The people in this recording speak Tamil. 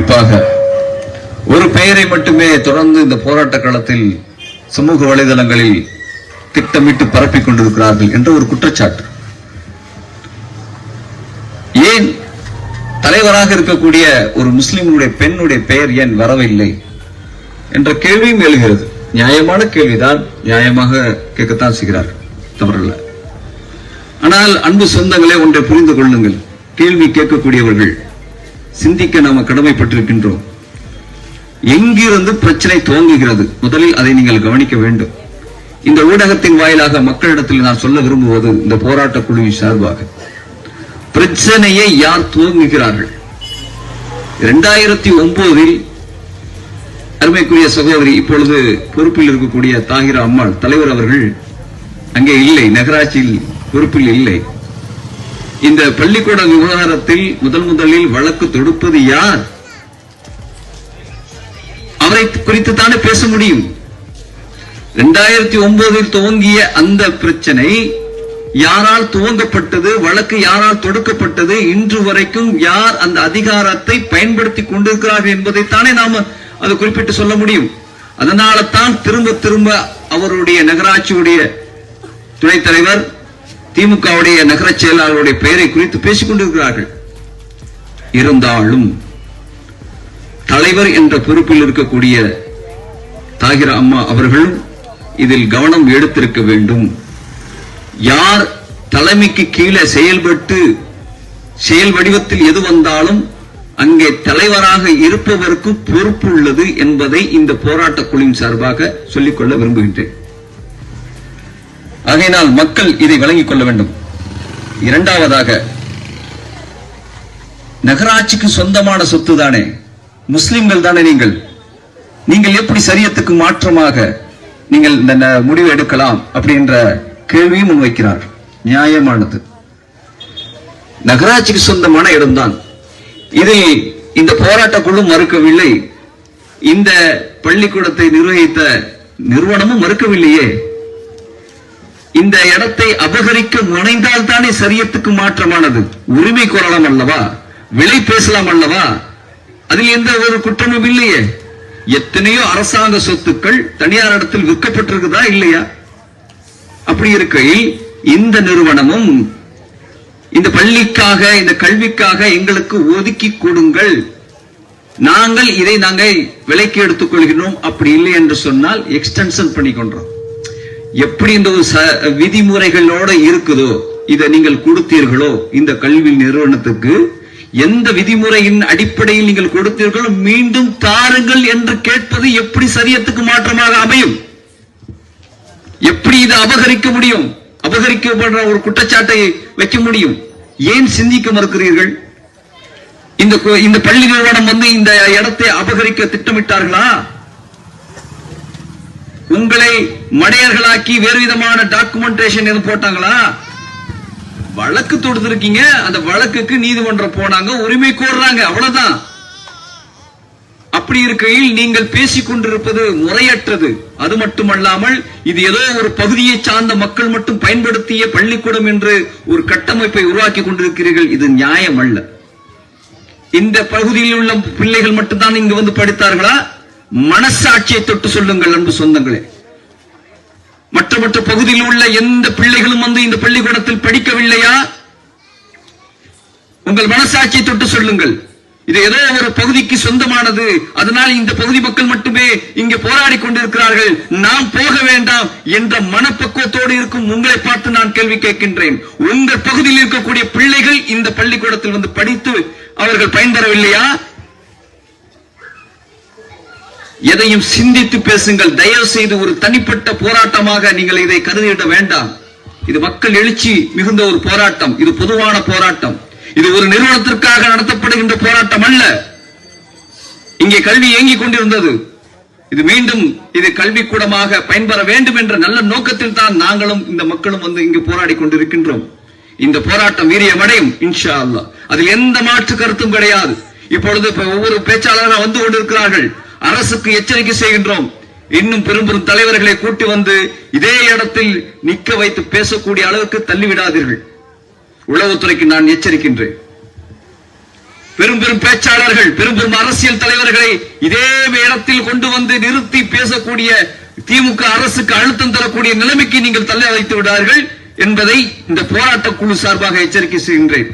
குறிப்பாக ஒரு பெயரை மட்டுமே தொடர்ந்து இந்த போராட்ட களத்தில் சமூக வலைதளங்களில் திட்டமிட்டு பரப்பிக் கொண்டிருக்கிறார்கள் என்ற ஒரு குற்றச்சாட்டு. ஏன் தலைவராக இருக்கக்கூடிய ஒரு முஸ்லிமுடைய பெண்ணுடைய பெயர் ஏன் வரவில்லை என்ற கேள்வியும் எழுகிறது. நியாயமான கேள்விதான், நியாயமாக கேட்கத்தான் செய்கிறார், தவறல்ல. ஆனால் அன்பு சொந்தங்களே, ஒன்றை புரிந்து கொள்ளுங்கள். கேள்வி கேட்கக்கூடியவர்கள் சிந்திக்க நாம கடமைப்பட்டிருக்கின்றோம். எங்கிருந்து பிரச்சனை துவங்குகிறது, முதலில் அதை நீங்கள் கவனிக்க வேண்டும். இந்த ஊடகத்தின் வாயிலாக மக்களிடத்தில் நான் சொல்ல விரும்புவது, இந்த போராட்ட குழுவின் சார்பாக பிரச்சனையை யார் துவங்குகிறார்கள்? 2009 அருமைக்குரிய சகோதரி, இப்பொழுது பொறுப்பில் இருக்கக்கூடிய தாகிரா அம்மாள் தலைவர் அவர்கள் அங்கே இல்லை, நகராட்சியில் பொறுப்பில் இல்லை. இந்த பள்ளிக்கூட விவகாரத்தில் முதலில் வழக்கு தொடுப்பது யார்? அவரை குறித்து தானே பேச முடியும். 2009 துவங்கிய அந்த பிரச்சனை யாரால் துவங்கப்பட்டது, வழக்கு யாரால் தொடுக்கப்பட்டது, இன்று வரைக்கும் யார் அந்த அதிகாரத்தை பயன்படுத்தி கொண்டிருக்கிறார்கள் என்பதைத்தானே நாம அதை குறிப்பிட்டு சொல்ல முடியும். அதனால தான் திரும்ப திரும்ப அவருடைய நகராட்சியுடைய துணைத் தலைவர், திமுகவுடைய நகர செயலாளருடைய பெயரை குறித்து பேசிக் கொண்டிருக்கிறார்கள். இருந்தாலும் தலைவர் என்ற பொறுப்பில் இருக்கக்கூடிய தாகிரா அம்மா அவர்களும் இதில் கவனம் எடுத்திருக்க வேண்டும். யார் தலைமைக்கு கீழே செயல்பட்டு செயல் வடிவத்தில் எது வந்தாலும் அங்கே தலைவராக இருப்பவருக்கு பொறுப்பு உள்ளது என்பதை இந்த போராட்ட குழுவின் சார்பாக சொல்லிக்கொள்ள விரும்புகின்றேன். ஆகையினால் மக்கள் இதை வழங்கிக் கொள்ள வேண்டும். இரண்டாவதாக, நகராட்சிக்கு சொந்தமான சொத்து தானே, முஸ்லிம்கள் தானே நீங்கள் எப்படி சரியத்துக்கு மாற்றமாக நீங்கள் இந்த முடிவு எடுக்கலாம் அப்படின்ற கேள்வியும் முன்வைக்கிறார். நியாயமானது. நகராட்சிக்கு சொந்தமான இடம்தான். இதை இந்த போராட்ட குழு மறுக்கவில்லை, இந்த பள்ளிக்கூடத்தை நிர்வகித்த நிறுவனமும் மறுக்கவில்லையே. இந்த இடத்தை அபகரிக்க முனைந்தால் தானே சரியத்துக்கு மாற்றமானது. உரிமை கோரலாம் அல்லவா, விலை பேசலாம் அல்லவா, அதில் எந்த ஒரு குற்றமும் இல்லையே. எத்தனையோ அரசாங்க சொத்துக்கள் தனியார் இடத்தில் விற்கப்பட்டிருக்குதா இல்லையா? அப்படி இருக்கையில் இந்த நிறுவனமும் இந்த பள்ளிக்காக, இந்த கல்விக்காக எங்களுக்கு ஒதுக்கி கொடுங்கள், நாங்கள் விலைக்கு எடுத்துக் கொள்கிறோம், அப்படி இல்லை என்று சொன்னால் எக்ஸ்டென்ஷன் பண்ணிக்கொண்டோம். எப்படி இந்த விதிமுறைகளோட இருக்குதோ, இதை நீங்கள் கொடுத்தீர்களோ இந்த கல்வி நிறுவனத்துக்கு, எந்த விதிமுறையின் அடிப்படையில் நீங்கள் கொடுத்தீர்களோ மீண்டும் தாருங்கள் என்று கேட்பது எப்படி சரியத்துக்கு மாற்றமாக அமையும்? எப்படி இதை அபகரிக்க முடியும்? அபகரிக்கப்படுற ஒரு குற்றச்சாட்டை வைக்க முடியும்? ஏன் சிந்திக்க மறுக்கிறீர்கள்? இந்த பள்ளி நிறுவனம் இந்த இடத்தை அபகரிக்க திட்டமிட்டார்களா? உங்களை மடையர்களாக்கி வேறு விதமான டாக்குமெண்டேஷன் எதுவும் போட்டாங்களா? வழக்கு தொடுத்திருக்கீங்க, அந்த வழக்குக்கு நீதிமன்றம் போனாங்க, உரிமை கோர்றாங்க, அவ்வளவுதான். அப்படி இருக்கையில் நீங்கள் பேசிக் கொண்டிருப்பது முறையற்றது. அது மட்டுமல்லாமல் இது ஏதோ ஒரு பகுதியை சார்ந்த மக்கள் மட்டும் பயன்படுத்திய பள்ளிக்கூடம் என்று ஒரு கட்டமைப்பை உருவாக்கி கொண்டிருக்கிறீர்கள். இது நியாயம் அல்ல. இந்த பகுதியில் உள்ள பிள்ளைகள் மட்டும்தான் இங்கு வந்து படித்தார்களா? மனசாட்சியை தொட்டு சொல்லுங்கள் அன்பு சொந்தங்களே. மற்ற பகுதியில் உள்ள எந்த பிள்ளைகளும் வந்து இந்த பள்ளிக்கூடத்தில் படிக்கவில்லையா? உங்கள் மனசாட்சியை தொட்டு சொல்லுங்கள். இது ஏதோ ஒரு பகுதிக்கு சொந்தமானது, அதனால் இந்த பகுதி மக்கள் மட்டுமே இங்கே போராடி கொண்டிருக்கிறார்கள், நாம் போக வேண்டாம் என்ற மனப்பக்குவத்தோடு இருக்கும் உங்களை பார்த்து நான் கேள்வி கேட்கின்றேன். உங்கள் பகுதியில் இருக்கக்கூடிய பிள்ளைகள் இந்த பள்ளிக்கூடத்தில் வந்து படித்து அவர்கள் பயன்பெறவில்லையா? எதையும் சிந்தித்து பேசுங்கள். தயவு செய்து ஒரு தனிப்பட்ட போராட்டமாக நீங்கள் இதை கருதிட வேண்டாம். இது மக்கள் எழுச்சி மிகுந்த ஒரு போராட்டம், இது பொதுவான போராட்டம், இது ஒரு நிறுவனத்திற்காக நடத்தப்படுகின்ற போராட்டம் அல்ல. இங்கே கல்வி இயங்கிக் கொண்டிருந்தது, இது மீண்டும் இது கல்விக்கூடமாக பயன்பெற வேண்டும் என்ற நல்ல நோக்கத்தில் தான் நாங்களும் இந்த மக்களும் வந்து இங்கு போராடி கொண்டிருக்கின்றோம். இந்த போராட்டம் வீரியமடையும் இன்ஷா அல்லாஹ். அதில் எந்த மாற்று கருத்தும் கிடையாது. இப்பொழுது ஒவ்வொரு பேச்சாளராக வந்து கொண்டிருக்கிறார்கள். அரசுக்கு எச்சரிக்கை செய்கின்றோம், இன்னும் பெரும் பெரும் தலைவர்களை கூட்டி வந்து இதே இடத்தில் நிக்க வைத்து பேசக்கூடிய அளவுக்கு தள்ளிவிடாதீர்கள். உளவுத்துறைக்கு நான் எச்சரிக்கின்றேன். பெரும் பெரும் பேச்சாளர்கள், பெரும் பெரும் அரசியல் தலைவர்களை இதே இடத்தில் கொண்டு வந்து நிறுத்தி பேசக்கூடிய திமுக அரசுக்கு அழுத்தம் தரக்கூடிய நிலைமைக்கு நீங்கள் தள்ள வைத்து விடார்கள் என்பதை இந்த போராட்ட குழு சார்பாக எச்சரிக்கை செய்கின்றேன்.